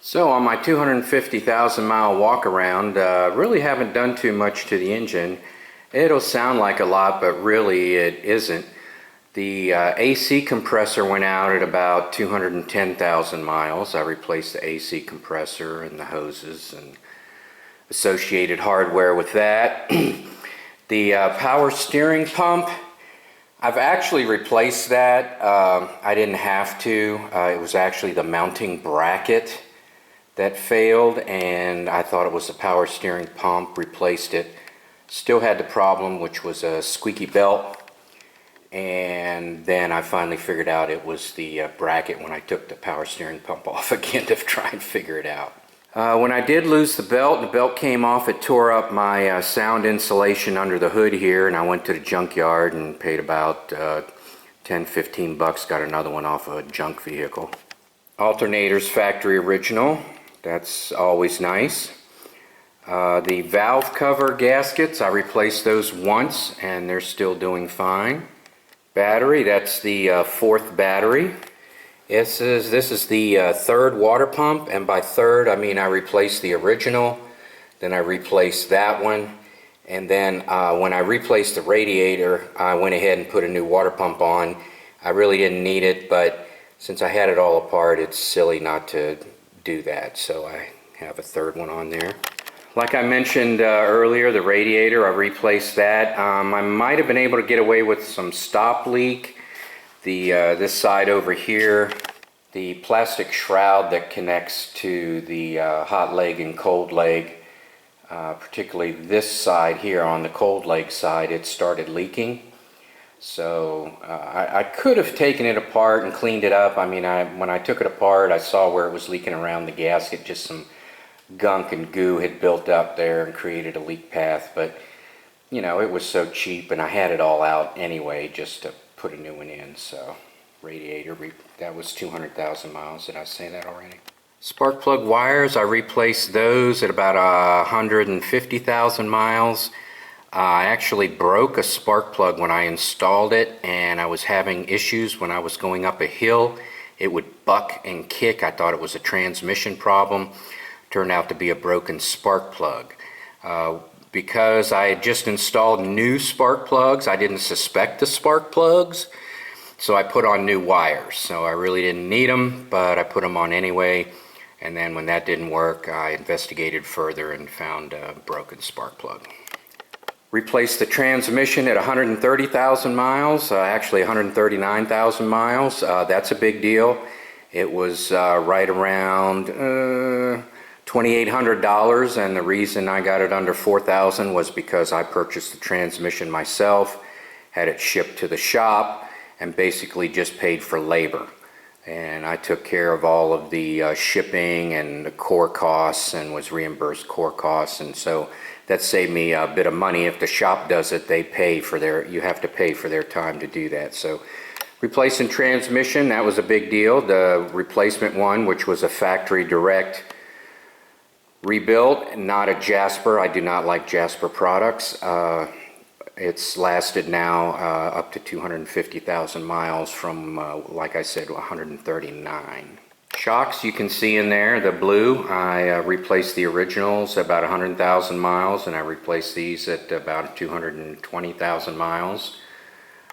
So on my 250,000 mile walk around, really haven't done too much to the engine. It'll sound like a lot, but really it isn't. The AC compressor went out at about 210,000 miles. I replaced the AC compressor and the hoses and associated hardware with that. The power steering pump, I've actually replaced that. I didn't have to. It was actually the mounting bracket that failed, and I thought it was the power steering pump. Replaced it. Still had the problem, which was a squeaky belt, and then I finally figured out it was the bracket when I took the power steering pump off again to try and figure it out. When I did lose the belt came off. It tore up my sound insulation under the hood here, and I went to the junkyard and paid about 10-15 bucks. Got another one off of a junk vehicle. Alternators factory original. That's always nice. The valve cover gaskets, I replaced those once and they're still doing fine. Battery, that's the fourth battery. This is the third water pump, and by third I mean I replaced the original, then I replaced that one, and then when I replaced the radiator I went ahead and put a new water pump on. I really didn't need it, but since I had it all apart, it's silly not to do that, so I have a third one on there. Like I mentioned earlier, the radiator, I replaced that. I might have been able to get away with some stop leak. This side over here, the plastic shroud that connects to the hot leg and cold leg, particularly this side here on the cold leg side, it started leaking. So I could have taken it apart and cleaned it up. I mean, when I took it apart, I saw where it was leaking around the gasket. Just some gunk and goo had built up there and created a leak path. But, you know, it was so cheap, and I had it all out anyway just to put a new one in. So, radiator, that was 200,000 miles. Did I say that already? Spark plug wires, I replaced those at about 150,000 miles. I actually broke a spark plug when I installed it, and I was having issues when I was going up a hill. It would buck and kick. I thought it was a transmission problem. Turned out to be a broken spark plug. Because I had just installed new spark plugs, I didn't suspect the spark plugs, so I put on new wires. So I really didn't need them, but I put them on anyway. And then when that didn't work, I investigated further and found a broken spark plug. Replaced the transmission at 130,000 miles, actually 139,000 miles. That's a big deal. It was right around $2,800, and the reason I got it under $4,000 was because I purchased the transmission myself, had it shipped to the shop, and basically just paid for labor. And I took care of all of the shipping and the core costs and was reimbursed core costs, and so that saved me a bit of money. If the shop does it, they pay for you have to pay for their time to do that. So replacing transmission, that was a big deal. The replacement one, which was a factory direct rebuilt, not a Jasper. I do not like Jasper products. It's lasted now up to 250,000 miles from, like I said, 139. Shocks, you can see in there, the blue, I replaced the originals at about 100,000 miles, and I replaced these at about 220,000 miles.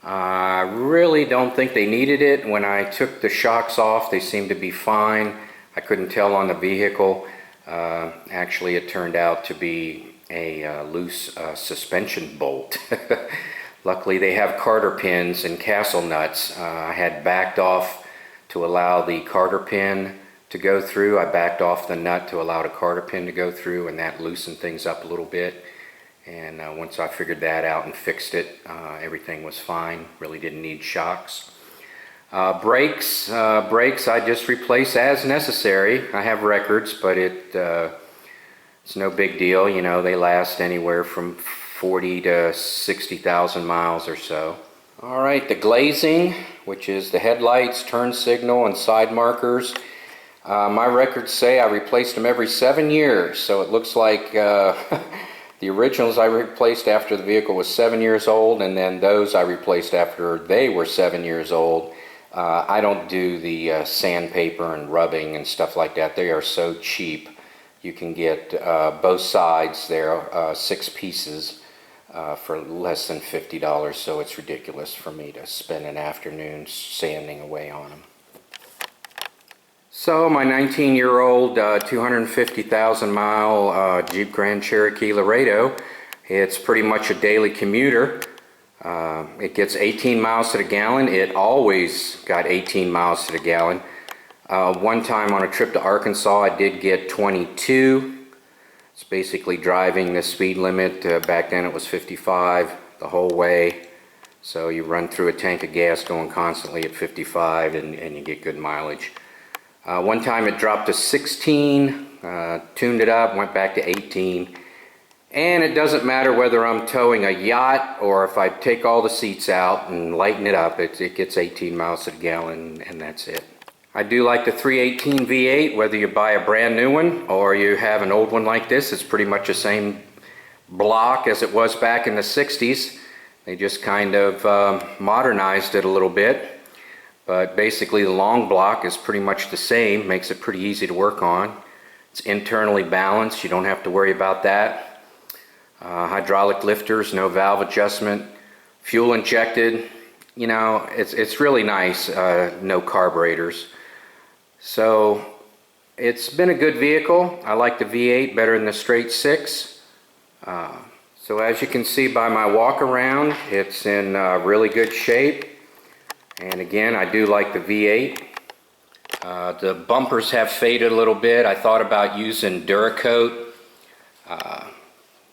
I really don't think they needed it. When I took the shocks off, they seemed to be fine. I couldn't tell on the vehicle. Actually, it turned out to be a loose suspension bolt. Luckily, they have Carter pins and castle nuts. I had backed off to allow the Carter pin to go through. I backed off the nut to allow the Carter pin to go through, and that loosened things up a little bit. And once I figured that out and fixed it, everything was fine. Really didn't need shocks. Brakes I just replace as necessary. I have records, but it's no big deal. You know, they last anywhere from 40 to 60,000 miles or so. All right, the glazing, which is the headlights, turn signal, and side markers. My records say I replaced them every 7 years, so it looks like the originals I replaced after the vehicle was 7 years old, and then those I replaced after they were 7 years old. I don't do the sandpaper and rubbing and stuff like that. They are so cheap. You can get both sides there, 6 pieces, for less than $50, so it's ridiculous for me to spend an afternoon sanding away on them. So my 19-year-old 250,000 mile Jeep Grand Cherokee Laredo, it's pretty much a daily commuter. It gets 18 miles to the gallon. It always got 18 miles to the gallon. One time on a trip to Arkansas, I did get 22. It's basically driving the speed limit. Back then it was 55 the whole way. So you run through a tank of gas going constantly at 55 and you get good mileage. One time it dropped to 16, tuned it up, went back to 18. And it doesn't matter whether I'm towing a yacht or if I take all the seats out and lighten it up, it gets 18 miles to the gallon and that's it. I do like the 318 V8, whether you buy a brand new one or you have an old one like this. It's pretty much the same block as it was back in the 60s. They just kind of modernized it a little bit. But basically the long block is pretty much the same, makes it pretty easy to work on. It's internally balanced, you don't have to worry about that. Hydraulic lifters, no valve adjustment, fuel injected. You know, it's really nice, no carburetors. So it's been a good vehicle. I like the V8 better than the straight 6. So as you can see by my walk around, it's in really good shape. And again, I do like the V8. The bumpers have faded a little bit. I thought about using Duracoat,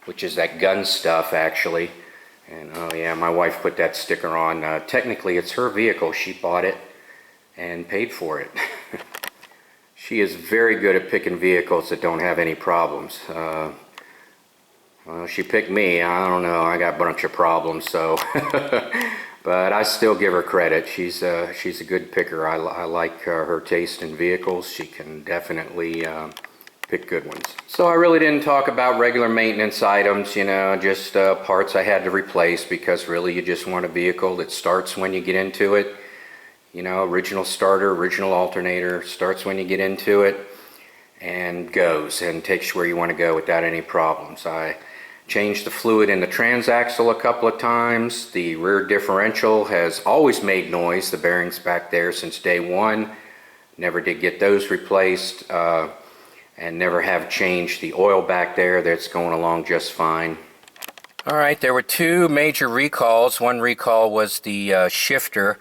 which is that gun stuff actually. And oh yeah, my wife put that sticker on. Technically it's her vehicle. She bought it and paid for it. She is very good at picking vehicles that don't have any problems. Well, she picked me. I don't know. I got a bunch of problems, so... But I still give her credit. She's a good picker. I like her taste in vehicles. She can definitely pick good ones. So I really didn't talk about regular maintenance items, you know, just parts I had to replace, because really you just want a vehicle that starts when you get into it. You know, original starter, original alternator, starts when you get into it and goes and takes you where you want to go without any problems. I changed the fluid in the transaxle a couple of times. The rear differential has always made noise, the bearings back there, since day one. Never did get those replaced, and never have changed the oil back there. That's going along just fine. Alright, there were 2 major recalls. One recall was the shifter.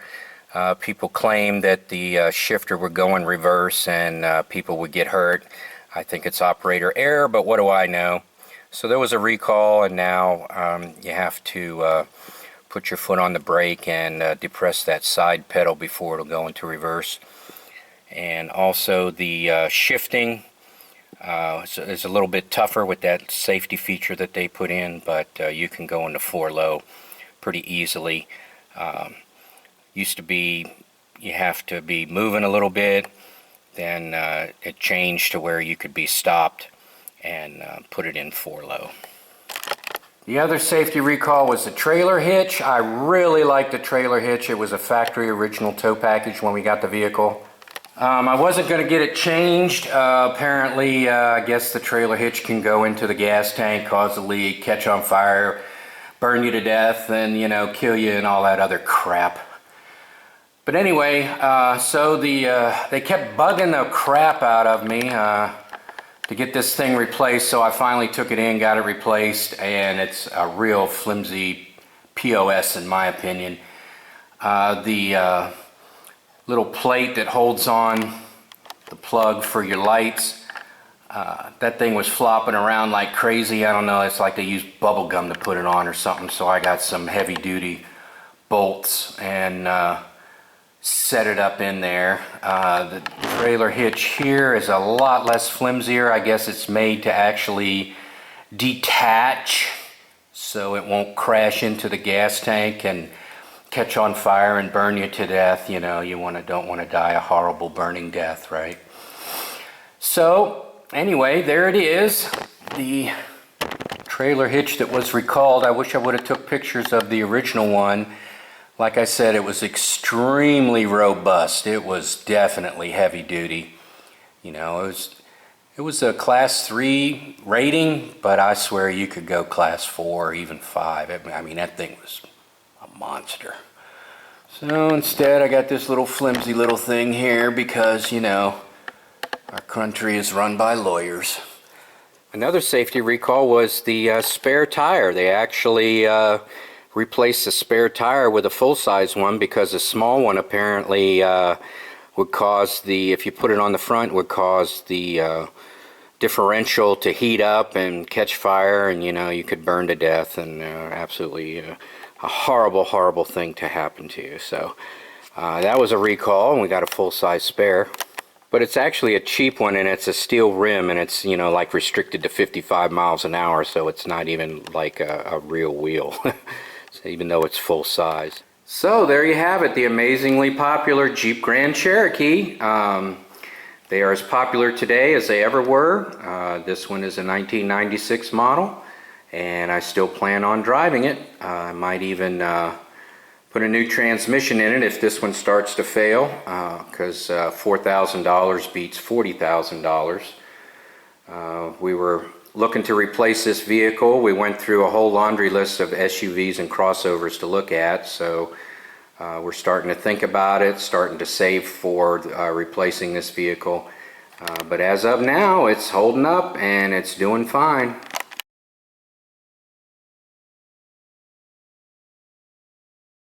People claimed that the shifter would go in reverse and people would get hurt. I think it's operator error, but what do I know? So there was a recall, and now you have to put your foot on the brake and depress that side pedal before it'll go into reverse. And also the shifting is a little bit tougher with that safety feature that they put in, but you can go into 4-low pretty easily. Used to be you have to be moving a little bit, then it changed to where you could be stopped and put it in 4-low. The other safety recall was the trailer hitch. I really liked the trailer hitch. It was a factory original tow package when we got the vehicle. I wasn't going to get it changed. Apparently, I guess the trailer hitch can go into the gas tank, cause a leak, catch on fire, burn you to death, and, you know, kill you and all that other crap. But anyway, so they kept bugging the crap out of me to get this thing replaced, so I finally took it in, got it replaced, and it's a real flimsy POS in my opinion. The little plate that holds on the plug for your lights, that thing was flopping around like crazy. I don't know, it's like they used bubble gum to put it on or something, so I got some heavy duty bolts and set it up in there. The trailer hitch here is a lot less flimsier. I guess it's made to actually detach so it won't crash into the gas tank and catch on fire and burn you to death. You know, you don't want to die a horrible burning death, right? So anyway, there it is, the trailer hitch that was recalled. I wish I would have took pictures of the original one. Like I said, it was extremely robust. It was definitely heavy duty. You know, it was a class 3 rating, but I swear you could go class 4 or even 5. I mean, that thing was a monster. So instead I got this little flimsy little thing here because, you know, our country is run by lawyers. Another safety recall was the spare tire. They actually replaced the spare tire with a full-size one because the small one apparently would cause if you put it on the front, would cause the differential to heat up and catch fire, and you know, you could burn to death, and absolutely a horrible, horrible thing to happen to you. So that was a recall, and we got a full-size spare. But it's actually a cheap one, and it's a steel rim, and it's, you know, like restricted to 55 miles an hour, so it's not even like a real wheel, so even though it's full size. So there you have it, the amazingly popular Jeep Grand Cherokee. They are as popular today as they ever were. This one is a 1996 model, and I still plan on driving it. I might even put a new transmission in it if this one starts to fail, because $4,000 beats $40,000. We were looking to replace this vehicle. We went through a whole laundry list of SUVs and crossovers to look at, so we're starting to think about it, starting to save for replacing this vehicle. But as of now, it's holding up and it's doing fine.